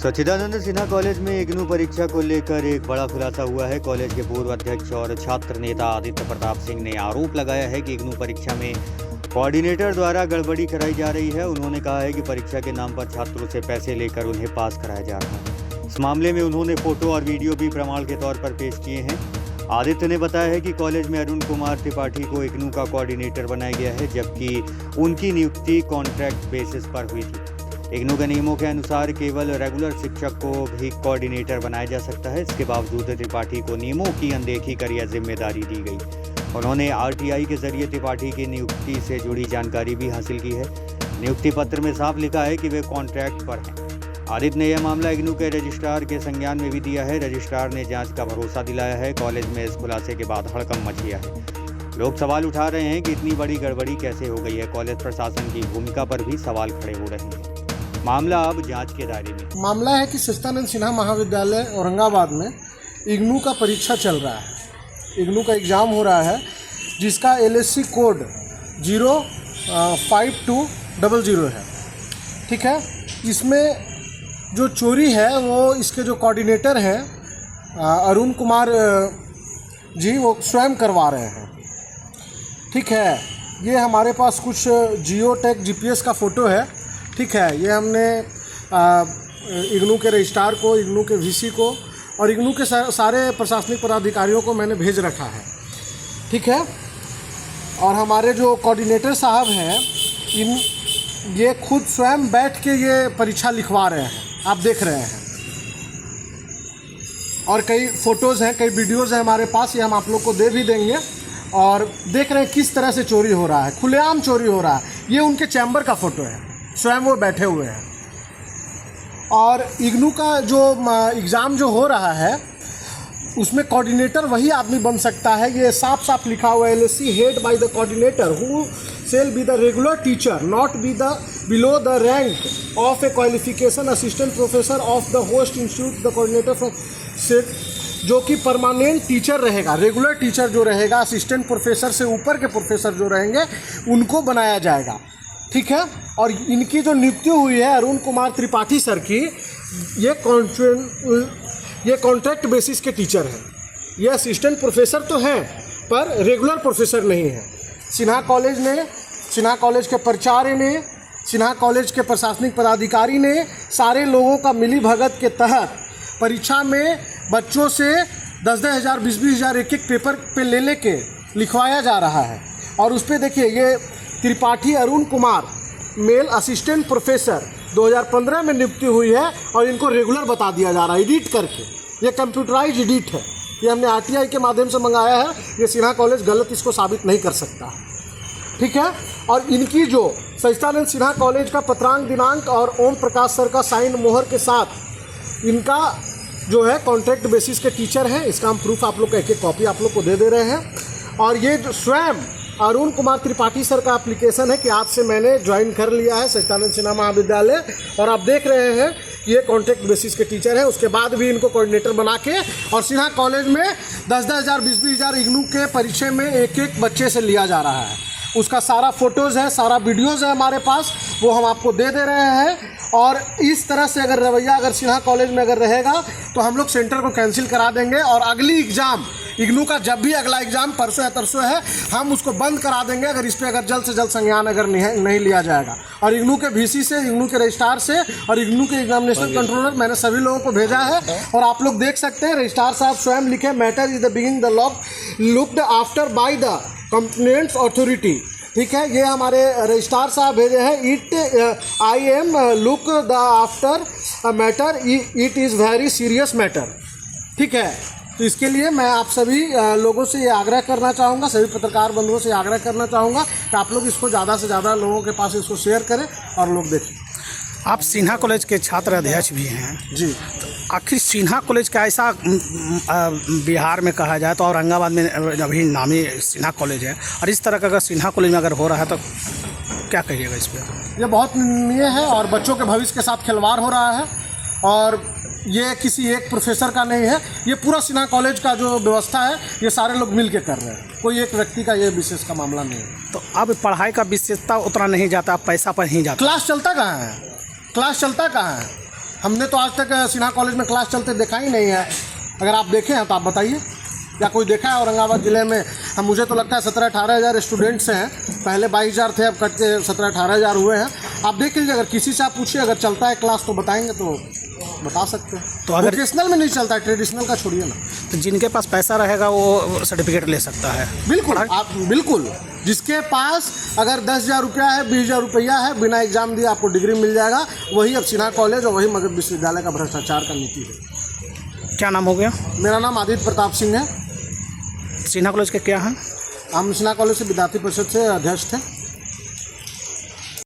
सच्चिदानंद Sinha college में इग्नू परीक्षा को लेकर एक बड़ा खुलासा हुआ है। कॉलेज के पूर्व अध्यक्ष और छात्र नेता आदित्य प्रताप सिंह ने आरोप लगाया है कि इग्नू परीक्षा में कोऑर्डिनेटर द्वारा गड़बड़ी कराई जा रही है। उन्होंने कहा है कि परीक्षा के नाम पर छात्रों से पैसे लेकर उन्हें पास कराया जा रहा है। इस मामले में उन्होंने फोटो और वीडियो भी प्रमाण के तौर पर पेश किए हैं। आदित्य ने बताया है कि कॉलेज में अरुण कुमार त्रिपाठी को इग्नू का कोऑर्डिनेटर बनाया गया है, जबकि उनकी नियुक्ति कॉन्ट्रैक्ट बेसिस पर हुई थी। इग्नू के नियमों के अनुसार केवल रेगुलर शिक्षक को भी कोऑर्डिनेटर बनाया जा सकता है। इसके बावजूद त्रिपाठी को नियमों की अनदेखी कर यह जिम्मेदारी दी गई। उन्होंने आरटीआई के जरिए त्रिपाठी की नियुक्ति से जुड़ी जानकारी भी हासिल की है। नियुक्ति पत्र में साफ लिखा है कि वे कॉन्ट्रैक्ट पर हैं। आदित्य ने यह मामला इग्नू के रजिस्ट्रार के संज्ञान में भी दिया है। रजिस्ट्रार ने जांच का भरोसा दिलाया है। कॉलेज में इस खुलासे के बाद हड़कंप मच गया है। लोग सवाल उठा रहे हैं कि इतनी बड़ी गड़बड़ी कैसे हो गई है। कॉलेज प्रशासन की भूमिका पर भी सवाल खड़े हो रहे हैं। मामला अब जांच के दायरे में। मामला है कि सच्चिदानंद सिन्हा महाविद्यालय औरंगाबाद में इग्नू का परीक्षा चल रहा है। इग्नू का एग्ज़ाम हो रहा है, जिसका LSC कोड 05200 है। ठीक है, इसमें जो चोरी है वो इसके जो कोऑर्डिनेटर हैं अरुण कुमार जी, वो स्वयं करवा रहे हैं। ठीक है, ये हमारे पास कुछ जियो टैग GPS का फ़ोटो है। ठीक है, ये हमने इग्नू के रजिस्ट्रार को, इग्नू के VC को और इग्नू के सारे प्रशासनिक पदाधिकारियों को मैंने भेज रखा है। ठीक है, और हमारे जो कोऑर्डिनेटर साहब हैं, ये खुद स्वयं बैठ के ये परीक्षा लिखवा रहे हैं, आप देख रहे हैं। और कई फ़ोटोज़ हैं, कई वीडियोज़ हैं हमारे पास, ये हम आप लोग को दे भी देंगे। और देख रहे हैं किस तरह से चोरी हो रहा है, खुलेआम चोरी हो रहा है। ये उनके चैम्बर का फ़ोटो है, स्वयं वो बैठे हुए हैं। और इग्नू का जो एग्ज़ाम जो हो रहा है, उसमें कोऑर्डिनेटर वही आदमी बन सकता है। ये साफ साफ लिखा हुआ है, LSC head by the coordinator who shall be the regular teacher not be the below the rank of A qualification assistant professor of the host institute the coordinator from set, जो कि परमानेंट टीचर रहेगा। Regular teacher जो रहेगा, assistant professor से ऊपर के professor जो रहेंगे, उनको बनाया जाएगा। ठीक है, और इनकी जो नियुक्ति हुई है अरुण कुमार त्रिपाठी सर की, ये कॉन्ट्रैक्ट बेसिस के टीचर हैं। ये असिस्टेंट प्रोफेसर तो हैं, पर रेगुलर प्रोफेसर नहीं है। सिन्हा कॉलेज ने, सिन्हा कॉलेज के प्राचार्य ने, सिन्हा कॉलेज के प्रशासनिक पदाधिकारी ने सारे लोगों का मिली भगत के तहत परीक्षा में बच्चों से 10-10 हज़ार, 20-20 हज़ार एक पेपर पे ले लेके लिखवाया जा रहा है। और उस पर देखिए, ये Tripathi Arun Kumar male assistant professor 2015 में नियुक्ति हुई है और इनको रेगुलर बता दिया जा रहा है एडिट करके। ये कंप्यूटराइज एडिट है, ये हमने RTI के माध्यम से मंगाया है। ये सिन्हा कॉलेज गलत इसको साबित नहीं कर सकता। ठीक है, और इनकी जो सच्चिदानंद सिन्हा कॉलेज का पत्रांक दिनांक और ओम प्रकाश सर का साइन मोहर के साथ इनका जो है कॉन्ट्रैक्ट बेसिस के टीचर हैं। इसका हम प्रूफ आप लोग का एक कॉपी आप लोग को दे रहे हैं। और ये जो स्वयं अरुण कुमार त्रिपाठी सर का एप्लीकेशन है कि आज से मैंने ज्वाइन कर लिया है सच्चिदानंद सिन्हा महाविद्यालय, और आप देख रहे हैं ये कॉन्ट्रैक्ट बेसिस के टीचर हैं। उसके बाद भी इनको कोऑर्डिनेटर बना के और सिन्हा कॉलेज में 10-10 हज़ार, 20-20 हज़ार इग्नू के परीक्षा में एक बच्चे से लिया जा रहा है। उसका सारा फ़ोटोज़ है, सारा वीडियोज़ है हमारे पास, वो हम आपको दे रहे हैं। और इस तरह से अगर रवैया अगर सिन्हा कॉलेज में अगर रहेगा तो हम लोग सेंटर को कैंसिल करा देंगे। और अगली एग्ज़ाम इग्नू का, जब भी अगला एग्ज़ाम परसों या तरसों है, हम उसको बंद करा देंगे अगर इस पर अगर जल्द से जल्द संज्ञान अगर नहीं लिया जाएगा। और इग्नू के VC से, इग्नू के रजिस्ट्रार से और इग्नू के एग्जामिनेशन कंट्रोलर, मैंने सभी लोगों को भेजा है। और आप लोग देख सकते हैं, रजिस्ट्रार साहब स्वयं लिखे, matter is the begging the law looked after by the complaints authority. ठीक है, ये हमारे रजिस्ट्रार साहब भेजे हैं। I am look the after matter, it is very serious matter. ठीक है, तो इसके लिए मैं आप सभी लोगों से ये आग्रह करना चाहूँगा, सभी पत्रकार बंधुओं से आग्रह करना चाहूँगा कि आप लोग इसको ज़्यादा से ज़्यादा लोगों के पास इसको शेयर करें और लोग देखें। आप सिन्हा कॉलेज के छात्र अध्यक्ष भी हैं जी। तो आखिर सिन्हा कॉलेज का ऐसा बिहार में कहा जाए तो औरंगाबाद में अभी नामी सिन्हा कॉलेज है, और इस तरह का अगर सिन्हा कॉलेज में अगर हो रहा है तो क्या कहिएगा इस पर? यह बहुत निंदनीय है और बच्चों के भविष्य के साथ खिलवाड़ हो रहा है। और ये किसी एक प्रोफेसर का नहीं है, ये पूरा सिन्हा कॉलेज का जो व्यवस्था है, ये सारे लोग मिल के कर रहे हैं। कोई एक व्यक्ति का ये विशेष का मामला नहीं है। तो अब पढ़ाई का विशेषता उतना नहीं जाता, पैसा पर ही जाता। क्लास चलता कहाँ है? क्लास चलता कहाँ है? हमने तो आज तक सिन्हा कॉलेज में क्लास चलते देखा ही नहीं है। अगर आप देखे हैं तो आप बताइए, या कोई देखा है औरंगाबाद ज़िले में? हम मुझे तो लगता है 17-18 हज़ार स्टूडेंट्स हैं। पहले 22,000 थे, अब कट के 17-18 हज़ार हुए हैं। आप देख लीजिए, अगर किसी से आप पूछिए अगर चलता है क्लास तो बताएंगे, तो बता सकते हैं। तो अगर वोकेशनल में नहीं चलता है, ट्रेडिशनल का छोड़िए ना। तो जिनके पास पैसा रहेगा वो सर्टिफिकेट ले सकता है। बिल्कुल, आप बिल्कुल, जिसके पास अगर 10,000 रुपया है, 20,000 रुपया है, बिना एग्जाम दिए आपको डिग्री मिल जाएगा। वही अब सिन्हा कॉलेज और वही मगध विश्वविद्यालय का भ्रष्टाचार का नीति है। क्या नाम हो गया? मेरा नाम आदित्य प्रताप सिंह है। सिन्हा कॉलेज के क्या हैं? हम सिन्हा कॉलेज से विद्यार्थी परिषद से अध्यक्ष थे।